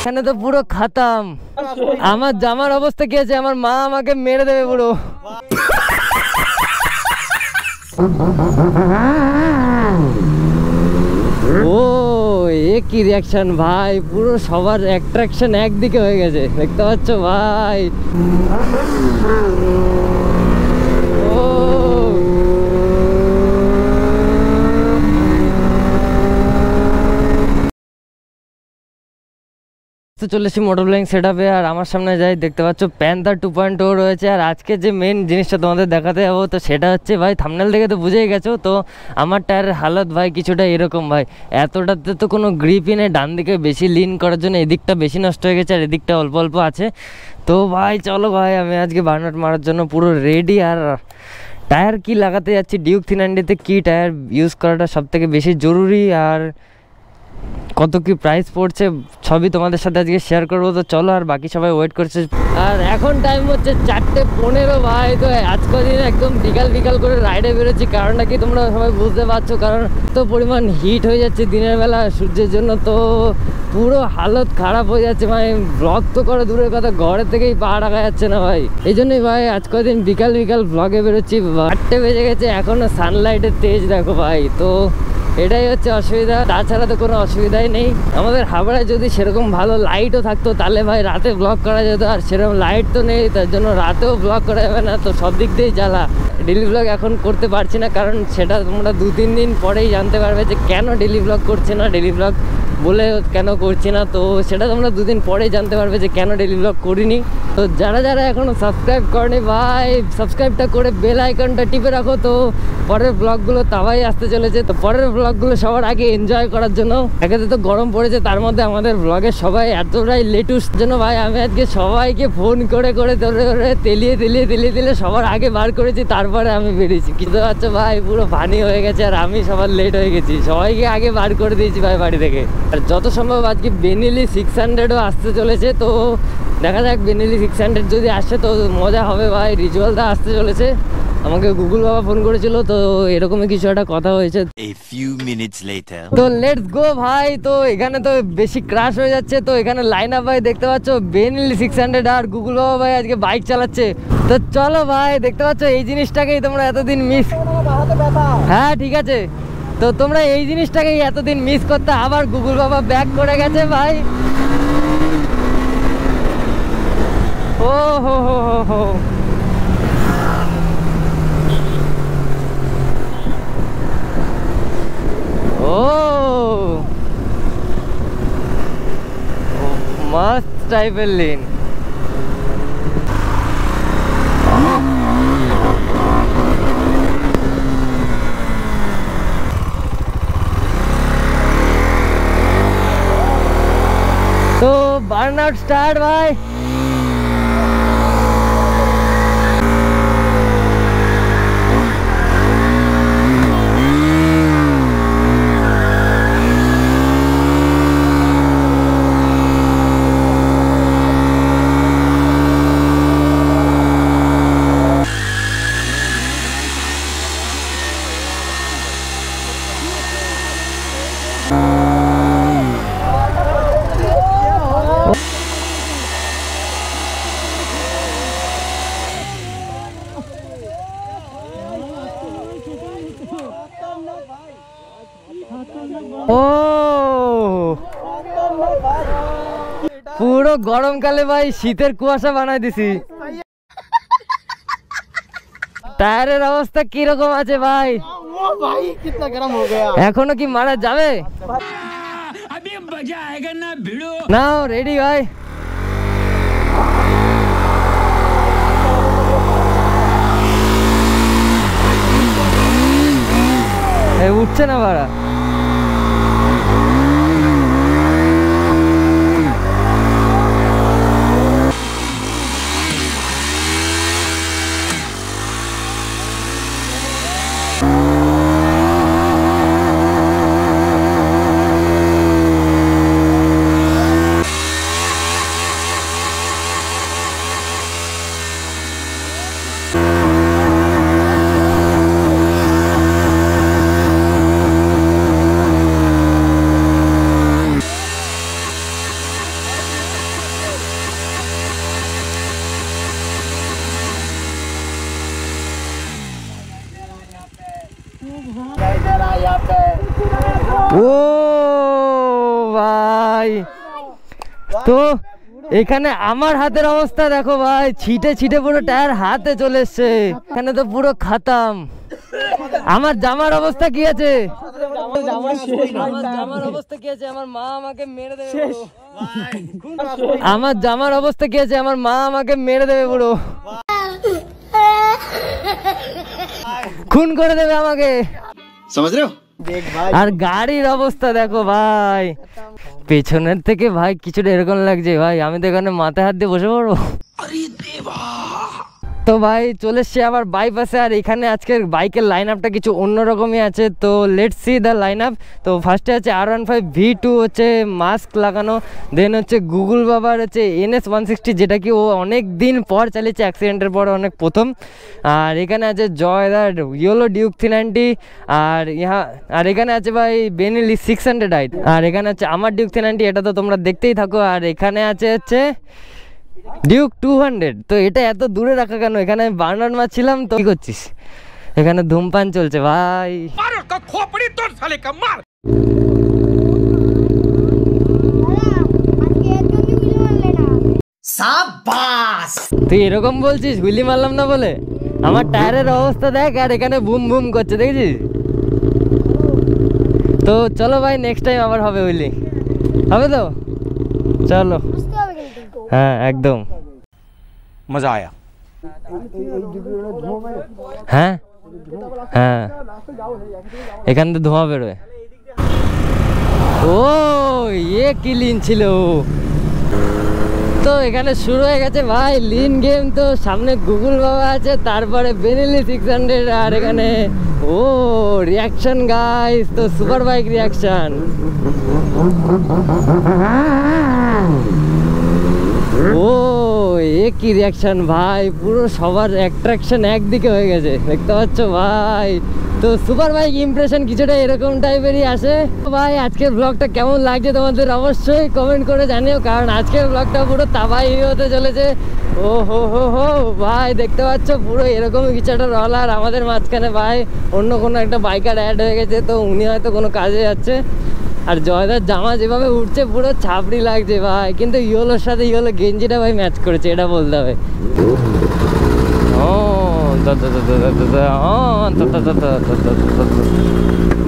এখানে তো পুরো খাতাম। আমার জামার অবস্থা কি আছে, আমার মা আমাকে মেরে দেবে পুরো। ও এ কি রিয়াকশন ভাই, পুরো সবার অ্যাট্রাকশন একদিকে হয়ে গেছে, দেখতে পাচ্ছ ভাই। চলে এসেছি মোটর ব্লগিং সেটআপে, আর আমার সামনে যাই দেখতে পাচ্ছ প্যান্থার 2.0 রয়েছে। আর আজকে যে মেন জিনিসটা তোমাদের দেখাতে যাবো, তো সেটা হচ্ছে ভাই থাম্বনেল দেখে তো বুঝেই গেছো, তো আমার টায়ারের হালত ভাই কিছুটা এরকম ভাই। এতটাতে তো কোনো গ্রিপই নেই, ডান দিকে বেশি লিন করার জন্য এদিকটা বেশি নষ্ট হয়ে গেছে, আর এদিকটা অল্প অল্প আছে। তো ভাই চলো ভাই, আমি আজকে বার্নআউট মারার জন্য পুরো রেডি। আর টায়ার কি লাগাতে যাচ্ছি, ডিউক 390-তে কী টায়ার ইউজ করাটা সব থেকে বেশি জরুরি, আর কত কি প্রাইস পড়ছে সবই তোমাদের সাথে আজকে শেয়ার করবো। তো চলো, আর বাকি সবাই ওয়েট করছে। আর এখন টাইম হচ্ছে 4:15 ভাই। তো আজ কদিন একদম বিকাল বিকাল করে রাইডে বেরোচ্ছি, কারণটা কি তোমরা সবাই বুঝতে পারছো, কারণ তো পরিমাণ হিট হয়ে যাচ্ছে দিনের বেলা সূর্যের জন্য, তো পুরো হালত খারাপ হয়ে যাচ্ছে ভাই। ব্লগ তো করে দূরের কথা, ঘরের থেকেই পা রাখা যাচ্ছে না ভাই। এই জন্যই ভাই আজ কদিন বিকাল বিকাল ব্লগে বেরোচ্ছি। 8টে বেজে গেছে, এখনও সানলাইটের তেজ দেখো ভাই। তো এটাই হচ্ছে অসুবিধা, তাছাড়া তো কোনো অসুবিধাই নেই। আমাদের হাবড়ায় যদি সেরকম ভালো লাইটও থাকতো তাহলে ভাই রাতে ব্লগ করা যেত, আর সেরকম লাইট তো নেই, তার জন্য রাতেও ব্লগ করা যাবে না। তো সব দিক দিয়েই জ্বালা। ডেলি ব্লগ এখন করতে পারছি না, কারণ সেটা তোমরা 2-3 দিন পরেই জানতে পারবে যে কেন ডেলি ব্লগ করছি না, ডেলি ব্লগ বলে কেন করছি না। তো সেটা তোমরা 2 দিন পরেই জানতে পারবে যে কেন ডেলি ব্লগ করিনি। তো যারা যারা এখনও সাবস্ক্রাইব করেনি ভাই, সাবস্ক্রাইবটা করে বেল আইকনটা টিপে রাখো। তো পরের ব্লগগুলো তাওয়াই আসতে চলেছে। তো পরের ব্লগগুলো সবার আগে এনজয় করার জন্য, একেতে তো গরম পড়েছে, তার মধ্যে আমাদের ব্লগের সবাই এতটাই লেটুস জন্য ভাই আমি আজকে সবাইকে ফোন করে করে ধরে তেলিয়ে সবার আগে বার করেছি, তারপরে আমি বেরিয়েছি। কিন্তু আচ্ছা ভাই পুরো ফানি হয়ে গেছে, আর আমি সবার লেট হয়ে গেছি, সবাইকে আগে বার করে দিয়েছি ভাই বাড়ি থেকে। আর যত সম্ভব আজকে বেনিলি 600ও আসতে চলেছে। তো দেখা যাক বেনিলি 600 যদি আসে তো মজা হবে ভাই। রিজুয়ালটা আসতে চলেছে, আমাকে গুগল বাবা ফোন করেছিল, তো এরকমই কিছু একটা কথা হয়েছে। তো লেটস গো ভাই। তো এখানে তো বেশি ক্রাশ হয়ে যাচ্ছে, তো এখানে লাইন আপ ভাই দেখতে পাচ্ছ বেনিলি 600 আর গুগল বাবা ভাই আজকে বাইক চালাচ্ছে। তো চলো ভাই, দেখতে পাচ্ছ এই জিনিসটাকেই তোমরা এতদিন মিস, হ্যাঁ ঠিক আছে, তো তোমরা এই জিনিসটাকেই এতদিন মিস করতে, আবার গুগল বাবা ব্যাক করে গেছে ভাই। ও হো হো হো হো, ও मस्त टाइपের লেন। तो बर्नआउट स्टार्ट भाई। ও পুরো গরমকালে ভাই শীতের কুয়াশা বানাই দিছি। টায়ারের অবস্থা কি রকম আছে ভাই? ভাই কিতনা গরম হয়ে গয়া, এখনো কি মারা যাবে? अभी मजा आएगा ना भिड़ो। নাও রেডি ভাই। উঠছে না ভাড়া। ও ভাই, তো এখানে আমার হাতের অবস্থা দেখো ভাই, ছিটে ছিটে পুরো টায়ার হাতে চলে এসছে। এখানে তো পুরো খাতাম। আমার জামার অবস্থা কি আছে? আমার অবস্থা কি আছে? আমার মা আমাকে মেরে দেবে। আমার জামার অবস্থা কি আছে? আমার মা আমাকে মেরে দেবে পুরো, খুন করে দেবে আমাকে, समझ रहे हो? আর গাড়ির অবস্থা দেখো ভাই, পেছনের থেকে ভাই কিছুটা এরকম লাগছে ভাই, আমি তো এখানে মাথায় হাত দিয়ে বসে পড়বো। তো ভাই চলে এসছি আবার বাইপাসে, আর এখানে আজকের বাইকের লাইন আপটা কিছু অন্যরকমই আছে। তো let's see the line up. তো ফার্স্টে আছে R15 V2 হচ্ছে মাস্ক লাগানো, দেন হচ্ছে গুগল বাবার হচ্ছে NS 160, যেটা কি ও অনেক দিন পর চালিয়েছে, অ্যাক্সিডেন্টের পর অনেক প্রথম। আর এখানে আছে জয়দার ইয়েলো ডিউক 390, আর এখানে আছে ভাই বেনেলি 600i, আর এখানে আছে আমার ডিউক 390, এটা তো তোমরা দেখতেই থাকো। আর এখানে আছে ডিউক 200। তো এটা এত দূরে রাখা কেন? এখানে আমি বার্নার মারছিলাম। তো কি করছিস? এখানে ধূমপান চলছে ভাই। তুই এরকম বলছিস হুইলি মারলাম না বলে? আমার টায়ারের অবস্থা দেখ, আর এখানে বুম বুম করছে, দেখেছিস? তো চলো ভাই, নেক্সট টাইম আবার হবে হুইলি, হবে তো? চলো, হ্যাঁ একদম मजा आया। হ্যাঁ হ্যাঁ, এখান থেকে ধোঁয়া বেরোয়। ও ইয়ে কি লিন ছিল। তো এখানে শুরু হয়ে গেছে ভাই লিন গেম। তো সামনে গুগল বাবা আছে, তারপরে বেনেলি 600, আর এখানে ও রিয়াকশন গাইস, তো সুপার বাইক রিয়াকশন। ও এ কি রিয়াকশন ভাই, পুরো সবার অ্যাট্রাকশন একদিকে হয়ে গেছে, দেখতে পাচ্ছ ভাই। তো সুপার বাইক ইমপ্রেশন কিছুটা এরকম টাইপেরই আসে। ভাই আজকের ব্লগটা কেমন লাগছে তোমাদের অবশ্যই কমেন্ট করে জানিও, কারণ আজকের ব্লগটা পুরো তাবাই হতে চলেছে। ও হো হো হো ভাই, দেখতে পাচ্ছ পুরো এরকমই কিছু একটা রলার আমাদের মাঝখানে ভাই, অন্য কোনো একটা বাইকার অ্যাড হয়ে গেছে। তো উনি হয়তো কোনো কাজে যাচ্ছে, আর জয়দার জামা যেভাবে উঠছে পুরো ছাপড়ি লাগছে ভাই, কিন্তু ইয়েলোর সাথে ইয়েলো গেঞ্জিটা ভাই ম্যাচ করেছে, এটা বলতে হবে।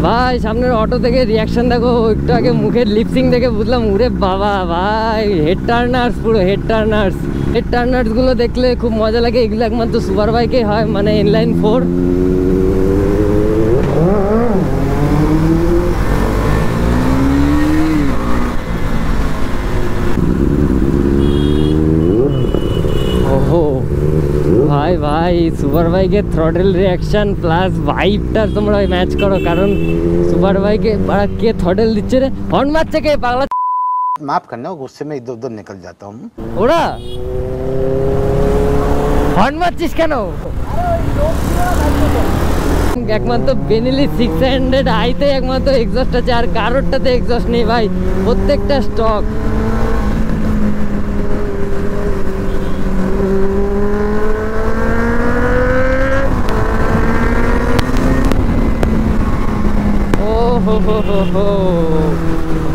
ভাই সামনের অটো থেকে রিয়াকশন দেখো, একটু আগে মুখের লিপসিং দেখে বুঝলাম উরে বাবা ভাই, হেড টার্নার্স, পুরো হেড টার্নার্স। হেড টার্নার্স গুলো দেখলে খুব মজা লাগে, এগুলো একমাত্র সুপার বাইকে হয়, মানে ইনলাইন 4। ভাই ভাই সুপার বাইকের থ্রটেল রিয়াকশন প্লাস ভাইবটা তোমরা ম্যাচ করো, কারণ সুপার বাইকে কে থ্রটেল দিচ্ছে রে, হর্ন মারছে কে পাগলা? माफ करना, गुस्से में इधर उधर निकल जाता हूँ। ওরা হর্ন মারছিস কেন? একমাত্র বেনেলি 600i-তে একমাত্র এক্সস্ট আছে, আর কারোরটাতে এক্সস্ট নেই ভাই, প্রত্যেকটা স্টক।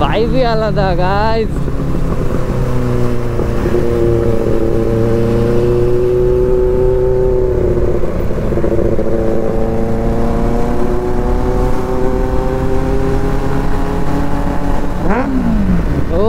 ভাইবই আলাদা গাইস। ও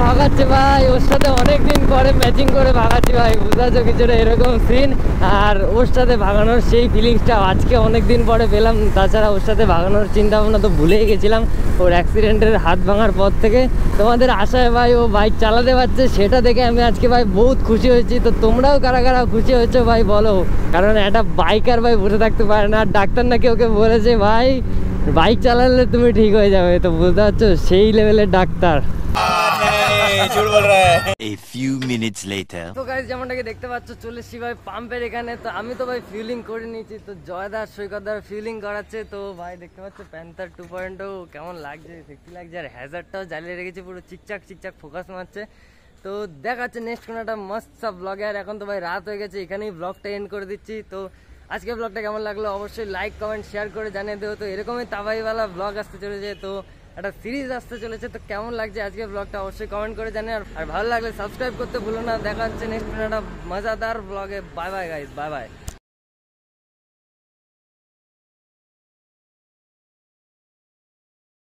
ভাগাচ্ছে ভাই, ওর সাথে অনেকদিন পরে ম্যাচিং করে ভাগাচ্ছি ভাই, বুঝাচ্ছো কিছুটা এরকম সিন। আর ওর সাথে ভাগানোর সেই ফিলিংসটা আজকে অনেকদিন পরে পেলাম। তাছাড়া ওর সাথে ভাগানোর চিন্তা ভাবনা তো ভুলেই গেছিলাম ওর অ্যাক্সিডেন্টের হাত ভাঙার পর থেকে। তোমাদের আশায় ভাই ও বাইক চালাতে পারছে, সেটা দেখে আমি আজকে ভাই বহুত খুশি হয়েছি। তো তোমরাও কারা কারা খুশি হয়েছো ভাই বলো, কারণ একটা বাইকার ভাই বসে থাকতে পারে না। ডাক্তার নাকি ওকে বলেছে ভাই বাইক চালালে তুমি ঠিক হয়ে যাবে, তো বুঝতে পারছো সেই লেভেলের ডাক্তার। झूठ बोल रहा है। A few minutes later. তো গাইস যেমনটাকে দেখতে পাচ্ছ চলে এসেছি ভাই পাম্পের এখানে। তো আমি তো ভাই ফিউলিং করে নিয়েছি, তো জয়দার সৈকতদার ফিউলিং করাচ্ছে। তো ভাই দেখতে পাচ্ছ প্যান্থার 2.0 কেমন লাগছে, সেক্সি লাগছে, আর হ্যাজারটাও জ্বালিয়ে রেখেছে, পুরো চিকচাক চিকচাক ফোকাস মারছে। তো দেখাচ্ছে নেক্সট কোনো একটা মস্ত সব ব্লগে। আর এখন তো ভাই রাত হয়ে গেছে, এখানেই ব্লগটা এন্ড করে দিচ্ছি। তো আজকে ব্লগটা কেমন লাগলো অবশ্যই লাইক কমেন্ট শেয়ার করে জানিয়ে দেবো। তো এরকমই তাবাইওয়ালা ব্লগ আসতে চলেছে, তো একটা সিরিজ আসতে চলেছে। তো কেমন লাগছে আজকে ব্লগটা অবশ্যই কমেন্ট করে জানিয়ে, আর ভালো লাগলে সাবস্ক্রাইব করতে ভুলো না। দেখা হচ্ছে নেক্সট একটা মজাদার ব্লগে। Bye bye guys, bye bye.